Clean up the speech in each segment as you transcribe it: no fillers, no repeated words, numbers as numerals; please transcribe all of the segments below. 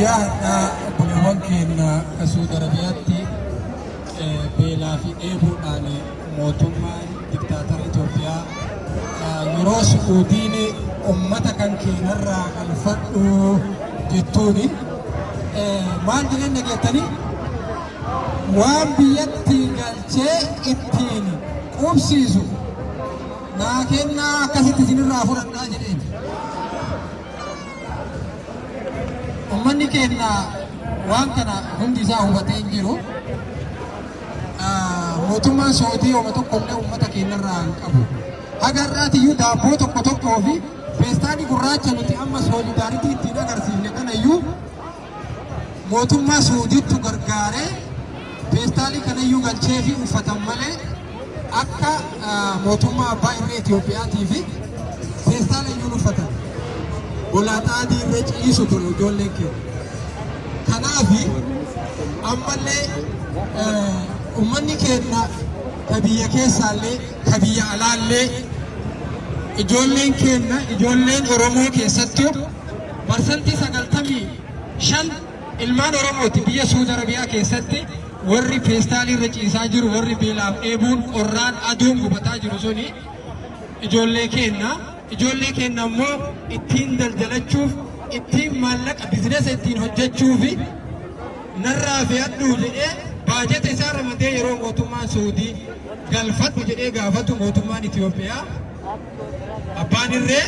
guyyaa buleewwan keenya Suudi Arabiyaatti beelaa fi dheebuudhaan mootummaan diktaatara Itoophiyaa yeroo Suudiin ummata kan keenyarraa galfadhu jettuuni maal jedhan dhageettanii waan biyyatti galchee ittiin qubsiisu naa kennaa akkasitti isinirraa fudhadhaa jedheen. Ummanni keenya waan kana hundi isaa hubatee hin jiru. Mootummaan Saawudii oma tokkollee uummata keenyarraa hin qabu. Haga har'aatiyyuu daabboo tokko tokkoo fi feestaanii gurraacha nuti amma soolidaaritii ittiin agarsiifne kanayyuu mootummaa Saawudiitu gargaaree feestaalii kanayyuu galchee fi uffatan malee akka mootummaa abbaa irree Itoophiyaatii fi feestaalayyuu uffatan. Golaataa adii irra ciisu kun ijoolleen keenya. Kanaaf ammallee ummanni keenya ka biyya keessaallee ka biyya alaallee ijoolleen keenya ijoolleen Oromoo keessattuu parsantii 95 ilmaan Oromooti biyya Suudi Arabiyaa keessatti warri feestaalii irra ciisaa jiru warri beelaaf dheebuun qorraan aduun gubataa jiru suni ijoollee keenya. Ijoollee keenya immoo ittiin daldalachuuf ittiin maallaqa biizinesa ittiin hojjechuuf narraa fe'adhu jedhee baajata isaa ramadee yeroo mootummaan Saawudii galfadhu jedhee gaafatu mootummaan Itoophiyaa abbaan irree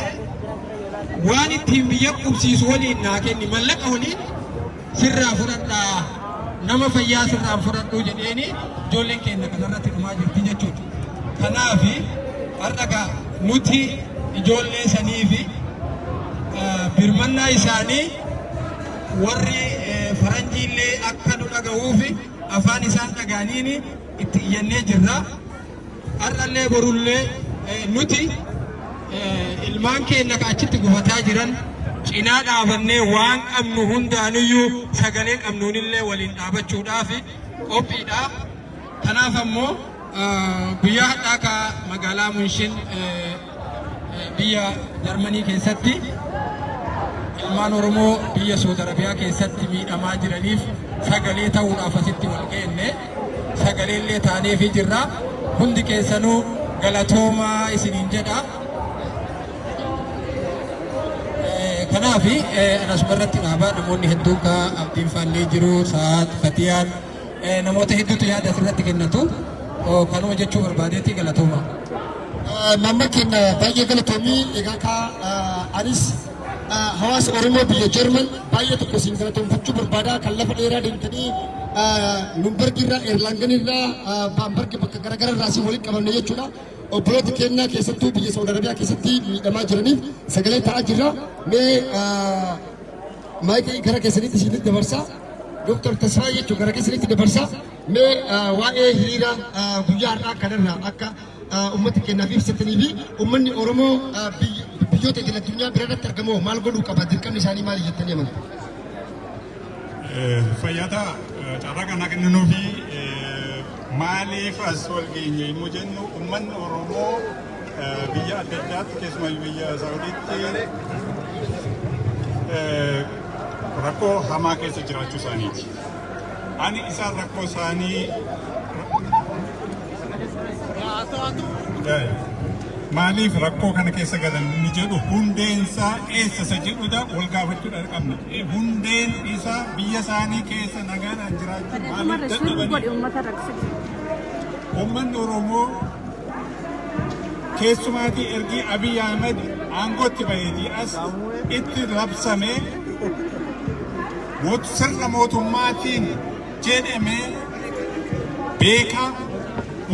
waan ittiin biyya qubsiisu waliin naa kenni maallaqa waliin sirraa fudhadhaa nama fayyaa sirraan fudhadhu jedheeni ijoolleen keenya kanarratti dhumaa jirti jechuudha. Kanaaf har'a nuti ijoollee sanii fi birmannaa isaanii warri faranjiillee akka nu dhaga'uufi afaan isaan dhagaaniin itti iyyannee jirra. Har'allee borullee nuti ilmaan keenya achitti gufataa jiran cinaa dhaabannee waan qabnu hundaanuyyuu sagalee qabnuunillee waliin dhaabachuudhaaf qophiidha. Kanaaf ammoo guyyaa har'aa ka magaalaa Munshin biyya Jarmanii keessatti ilmaan Oromoo biyya Saawudi Arabiyaa keessatti miidhamaa jiraniif sagalee ta'uudhaaf asitti wal geenne sagaleellee taaneefii jirra. Hundi keessanuu galatoomaa isiniin jedha. Kanaaf asirratti dhaabaa namoonni hedduun ka Abdiin Faallee jiru Sa'aat Fatiyaan namoota hedduutu yaada asirratti kennatu kanuma jechuu barbaadeetti galatoomaa. Nama keenya baay'ee galatoomii egaa ka anis hawaasa Oromoo biyya Jarman baay'ee tokko isin galatoomfachuu barbaada kan lafa dheeraa deemtanii Nuremberg irraa Erlangen irraa Baamberg bakka garaagaraa irraa si waliin qabamne jechuudha. Obboloota keenya keessattuu biyya Saawudi Arabiyaa keessatti miidhamaa jiraniif sagalee ta'aa jirra. Mee maayikii gara keessanitti isinitti dabarsaa. Dr. Tasfaa jechuun gara keessanitti dabarsaa. Mee waa'ee hiriira guyyaa har'aa kanarraa akka ummata keenyaaf ibsatanii fi ummanni Oromoo biyyoota idil addunyaa biraatti argamu maal godhuu qaba dirqamni isaanii maali jettanii amanu? Fayyadaa carraa kana kennuu fi maaliif as wal geenye immoo jennu ummanni Oromoo biyya adda addaatti keessumaa biyya Saawudiitti rakkoo hamaa keessa jiraachuu isaaniiti. Ani isaan rakkoo isaanii maaliif rakkoo kana keessa galan ni jedhu hundeensaa eessa isa jedhudha wal gaafachuudha qabna. Hundeen isaa biyya isaanii keessa nagaadhaan jiraachuu maaliif dadhabanii ummanni Oromoo keessumaatii ergi Abiy Ahmed aangootti baheetii as itti labsamee sirna mootummaatiin jedhamee beekaa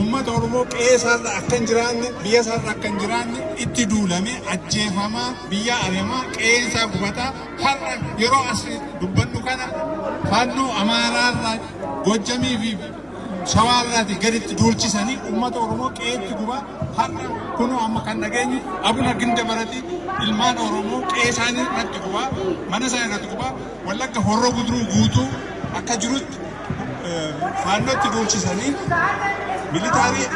ummata Oromoo qe'eesarra akka hin jiraanne biyya isaarra akka hin jiraanne itti duulamee ajjeefamaa biyya ari'amaa qe'eensaa gubataa har'a yeroo as dubbannu kana fannoo Amaaraarraa Gojjamii fi Shawaarraati gaditti duulchisanii ummata Oromoo qe'eetti gubaa har'a kunoo amma kan dhageenye Abuna Gindabarati ilmaan Oromoo qe'eesaanii irratti gubaa mana isaa irratti gubaa Wallagga Horroo Guduruu guutuu akka jirutti fannootti duulchisanii militaarii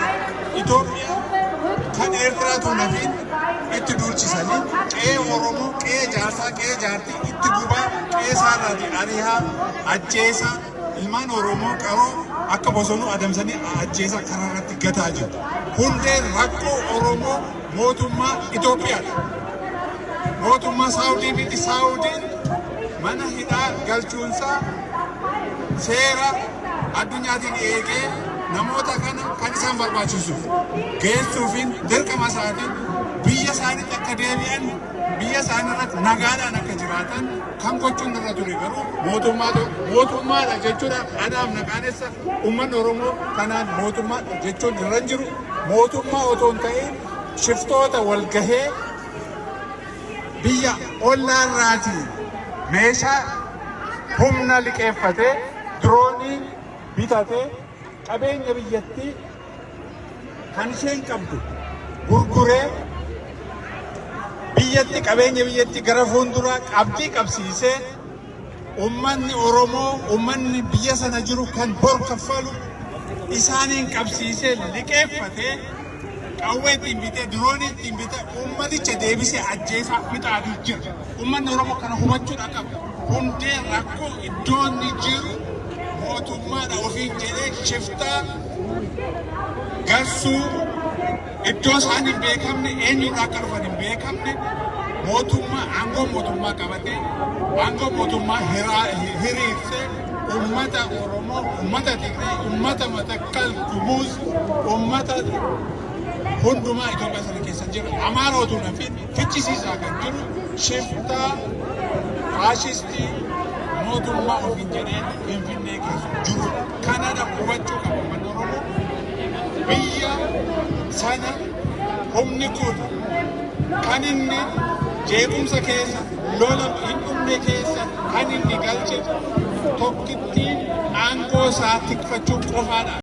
Itoophiyaa kan Eertiraa tuulafiin itti duulchisanii qe'ee Oromoo qe'ee jaarsaa qe'ee jaartii itti gubaa qe'ee isaarraatii ari'aa ajjeesaa ilmaan Oromoo qaroo akka bosonuu adamsanii ajjeesaa karaa irratti gataa jiru. Hundeen rakkoo Oromoo mootummaa Itoophiyaadha. Mootummaa Saawudii miti Saawudiin mana hidhaa galchuunsaa seera addunyaatiin eegee namoota kana kan isaan barbaachisuuf geessuufiin dirqama isaanii biyya isaaniitti akka deebi'an biyya isaanii irratti nagaadhaan akka jiraatan kan gochuun irra ture garuu mootummaadha jechuudha. Anaaf naqaaneessa uummanni Oromoo kanaan mootummaa jechuun irra jiru mootummaa otoo hin ta'in shiftoota walgahee biyya ollaarraatii meeshaa humna liqeeffatee diroonii bitatee qabeenya biyyattii kan isheen qabdu gurguree biyyatti qabeenya biyyatti gara fuulduraa qabdii qabsiisee ummanni Oromoo ummanni biyya sana jiru kan bor kaffalu isaaniin qabsiisee liqeeffatee qawwee ittiin bitee diroonii ittiin bitee ummaticha deebisee ajjeesaa fixaatii jira. Ummanni Oromoo kana hubachuudha qaba. Hundee rakkoo iddoon jiru mootummaadha ofiin jedhee shiftaa garsuu iddoo isaan hin beekamne eenyuudha akka dhufan hin beekamne mootummaa aangoo mootummaa qabatee aangoo mootummaa hiriirsee ummata Oromoo ummata Tigree ummata Matakkal Gumuuz ummata hundumaa Itoophiyaa sana keessa jiru Amaarootuun hafiin fichisiisaa kan jiru shiftaa faashistii mootummaa ofiin jedhee Finfinnee keessa jiru kanadha hubachuu qaba uummanni Oromoo. Biyya sana humni kun kan inni jeequmsa keessa lola hin dhumne keessa kan inni galche tokkittiin aangoo isaa tikfachuu qofaadha.